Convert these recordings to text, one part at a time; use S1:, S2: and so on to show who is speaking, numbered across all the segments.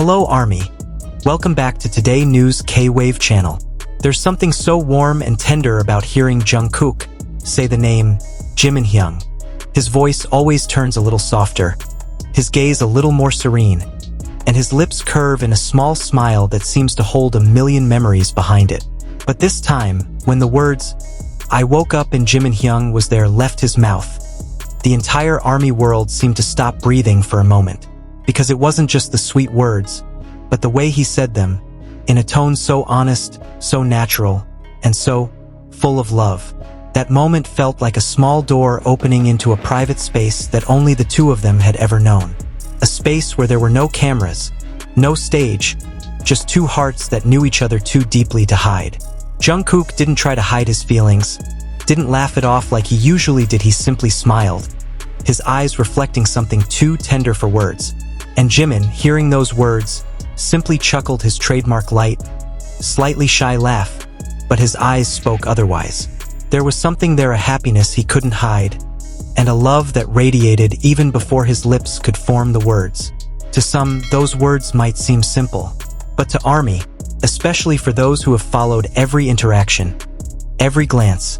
S1: Hello Army. Welcome back to Today News K-Wave channel. There's something so warm and tender about hearing Jungkook say the name Jimin Hyung. His voice always turns a little softer, his gaze a little more serene, and his lips curve in a small smile that seems to hold a million memories behind it. But this time, when the words, "I woke up and Jimin Hyung was there" left his mouth, the entire Army world seemed to stop breathing for a moment. Because it wasn't just the sweet words, but the way he said them, in a tone so honest, so natural, and so full of love. That moment felt like a small door opening into a private space that only the two of them had ever known. A space where there were no cameras, no stage, just two hearts that knew each other too deeply to hide. Jungkook didn't try to hide his feelings, didn't laugh it off like he usually did. He simply smiled, his eyes reflecting something too tender for words. And Jimin, hearing those words, simply chuckled his trademark light, slightly shy laugh, but his eyes spoke otherwise. There was something there, a happiness he couldn't hide, and a love that radiated even before his lips could form the words. To some, those words might seem simple, but to Army, especially for those who have followed every interaction, every glance,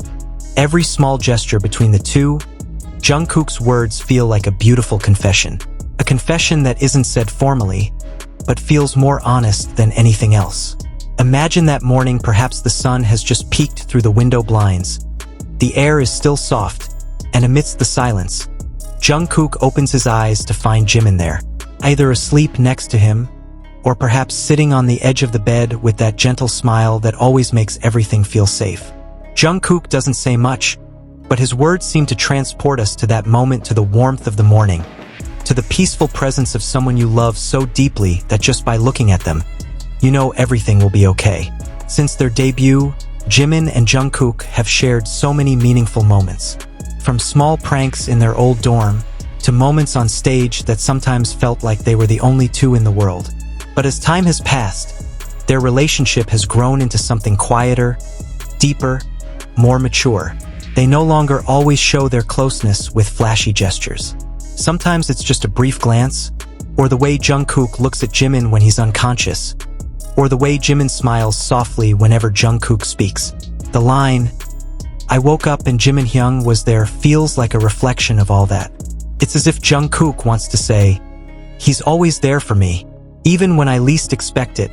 S1: every small gesture between the two, Jungkook's words feel like a beautiful confession. A confession that isn't said formally, but feels more honest than anything else. Imagine that morning, perhaps the sun has just peeked through the window blinds. The air is still soft, and amidst the silence, Jungkook opens his eyes to find Jimin there, either asleep next to him, or perhaps sitting on the edge of the bed with that gentle smile that always makes everything feel safe. Jungkook doesn't say much, but his words seem to transport us to that moment, to the warmth of the morning, to the peaceful presence of someone you love so deeply that just by looking at them, you know everything will be okay. Since their debut, Jimin and Jungkook have shared so many meaningful moments. From small pranks in their old dorm, to moments on stage that sometimes felt like they were the only two in the world. But as time has passed, their relationship has grown into something quieter, deeper, more mature. They no longer always show their closeness with flashy gestures. Sometimes it's just a brief glance, or the way Jungkook looks at Jimin when he's unconscious, or the way Jimin smiles softly whenever Jungkook speaks. The line, "I woke up and Jimin Hyung was there," feels like a reflection of all that. It's as if Jungkook wants to say, "He's always there for me, even when I least expect it.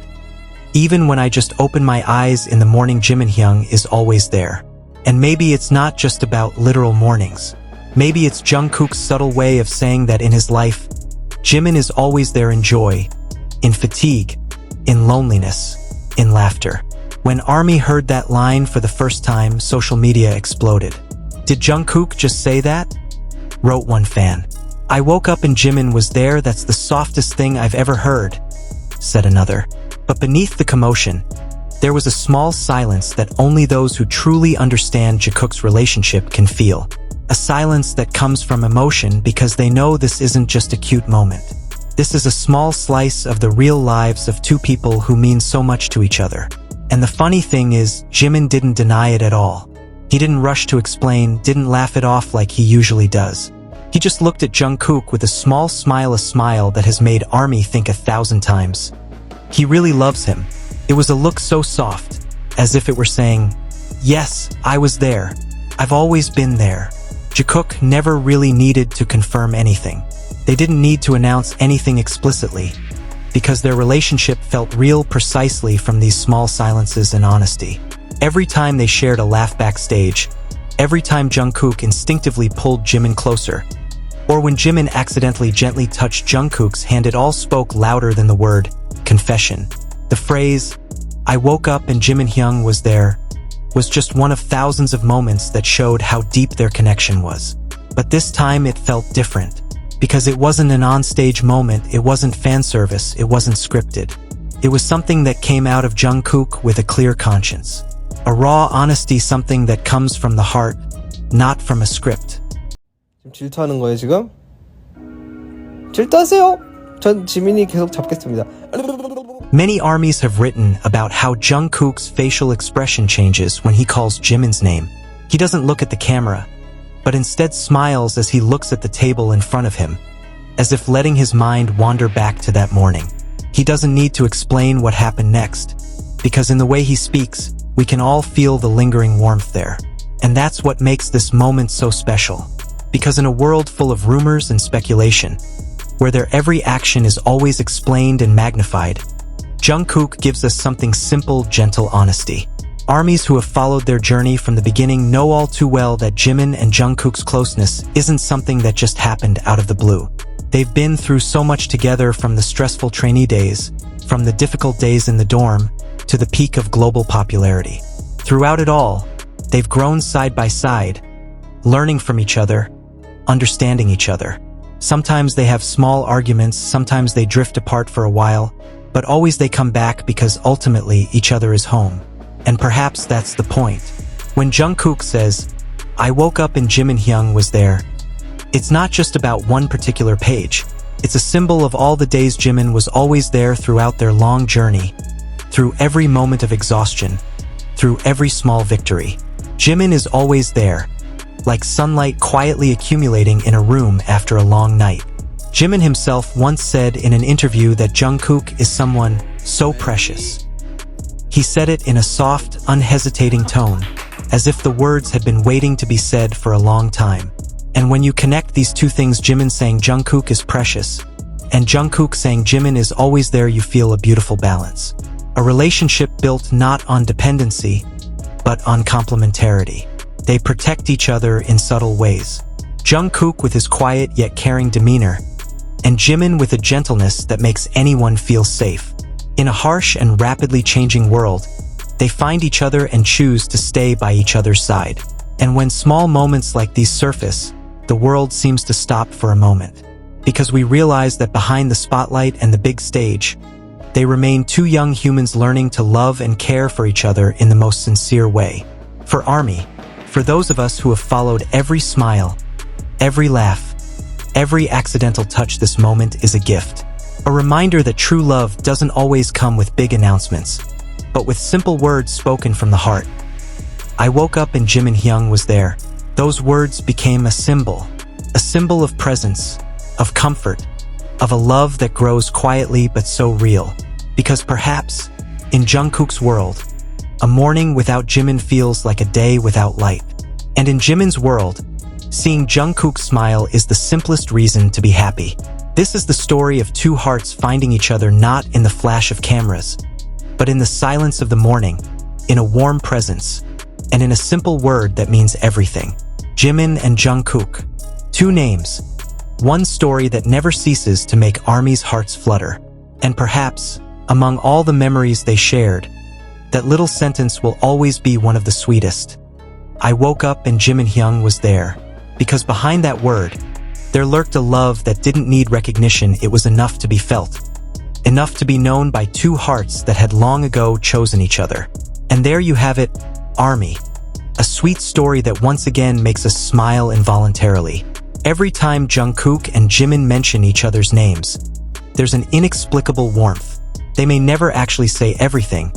S1: Even when I just open my eyes in the morning, Jimin Hyung is always there." And maybe it's not just about literal mornings. Maybe it's Jungkook's subtle way of saying that in his life, Jimin is always there in joy, in fatigue, in loneliness, in laughter. When Army heard that line for the first time, social media exploded. Did Jungkook just say that? Wrote one fan. "I woke up and Jimin was there, that's the softest thing I've ever heard," said another. But beneath the commotion, there was a small silence that only those who truly understand Jikook's relationship can feel. A silence that comes from emotion because they know this isn't just a cute moment. This is a small slice of the real lives of two people who mean so much to each other. And the funny thing is, Jimin didn't deny it at all. He didn't rush to explain, didn't laugh it off like he usually does. He just looked at Jungkook with a small smile, a smile that has made Army think 1,000 times. He really loves him. It was a look so soft, as if it were saying, "Yes, I was there. I've always been there." Jikook never really needed to confirm anything. They didn't need to announce anything explicitly, because their relationship felt real precisely from these small silences and honesty. Every time they shared a laugh backstage, every time Jungkook instinctively pulled Jimin closer, or when Jimin accidentally gently touched Jungkook's hand, it all spoke louder than the word confession. The phrase, "I woke up and Jimin Hyung was there," was just one of thousands of moments that showed how deep their connection was. But this time it felt different, because it wasn't an on-stage moment, it wasn't fan service, it wasn't scripted. It was something that came out of Jungkook with a clear conscience. A raw honesty, something that comes from the heart, not from a script.
S2: 지금 질투하는 거예요, 지금? 질투하세요! 전 지민이 계속 잡겠습니다.
S1: Many armies have written about how Jungkook's facial expression changes when he calls Jimin's name. He doesn't look at the camera, but instead smiles as he looks at the table in front of him, as if letting his mind wander back to that morning. He doesn't need to explain what happened next, because in the way he speaks, we can all feel the lingering warmth there. And that's what makes this moment so special. Because in a world full of rumors and speculation, where their every action is always explained and magnified, Jungkook gives us something simple, gentle honesty. Armies who have followed their journey from the beginning know all too well that Jimin and Jungkook's closeness isn't something that just happened out of the blue. They've been through so much together, from the stressful trainee days, from the difficult days in the dorm, to the peak of global popularity. Throughout it all, they've grown side by side, learning from each other, understanding each other. Sometimes they have small arguments, sometimes they drift apart for a while, but always they come back because ultimately each other is home. And perhaps that's the point. When Jungkook says, "I woke up and Jimin Hyung was there," it's not just about one particular page. It's a symbol of all the days Jimin was always there throughout their long journey, through every moment of exhaustion, through every small victory. Jimin is always there, like sunlight quietly accumulating in a room after a long night. Jimin himself once said in an interview that Jungkook is someone so precious. He said it in a soft, unhesitating tone, as if the words had been waiting to be said for a long time. And when you connect these two things, Jimin saying Jungkook is precious, and Jungkook saying Jimin is always there, you feel a beautiful balance. A relationship built not on dependency, but on complementarity. They protect each other in subtle ways. Jungkook with his quiet yet caring demeanor, and Jimin with a gentleness that makes anyone feel safe. In a harsh and rapidly changing world, they find each other and choose to stay by each other's side. And when small moments like these surface, the world seems to stop for a moment. Because we realize that behind the spotlight and the big stage, they remain two young humans learning to love and care for each other in the most sincere way. For ARMY, for those of us who have followed every smile, every laugh, every accidental touch, this moment is a gift. A reminder that true love doesn't always come with big announcements, but with simple words spoken from the heart. I woke up and Jimin Hyung was there. Those words became a symbol of presence, of comfort, of a love that grows quietly but so real. Because perhaps, in Jungkook's world, a morning without Jimin feels like a day without light. And in Jimin's world, seeing Jungkook smile is the simplest reason to be happy. This is the story of two hearts finding each other, not in the flash of cameras, but in the silence of the morning, in a warm presence, and in a simple word that means everything. Jimin and Jungkook. Two names, one story that never ceases to make ARMY's hearts flutter. And perhaps, among all the memories they shared, that little sentence will always be one of the sweetest. I woke up and Jimin Hyung was there. Because behind that word, there lurked a love that didn't need recognition. It was enough to be felt. Enough to be known by two hearts that had long ago chosen each other. And there you have it, ARMY. A sweet story that once again makes us smile involuntarily. Every time Jungkook and Jimin mention each other's names, there's an inexplicable warmth. They may never actually say everything,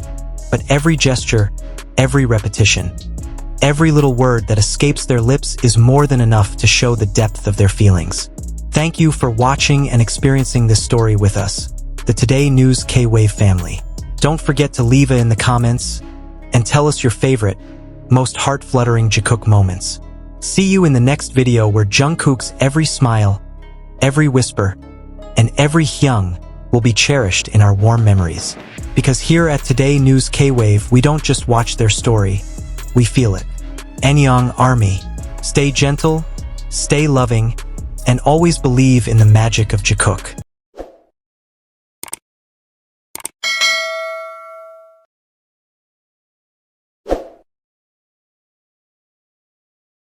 S1: but every gesture, every repetition, every little word that escapes their lips is more than enough to show the depth of their feelings. Thank you for watching and experiencing this story with us, the Today News K-Wave family. Don't forget to leave it in the comments and tell us your favorite, most heart-fluttering Jikook moments. See you in the next video where Jungkook's every smile, every whisper, and every Hyung will be cherished in our warm memories. Because here at Today News K-Wave, we don't just watch their story, we feel it. Annyeong ARMY. Stay gentle, stay loving, and always believe in the magic of Jikook.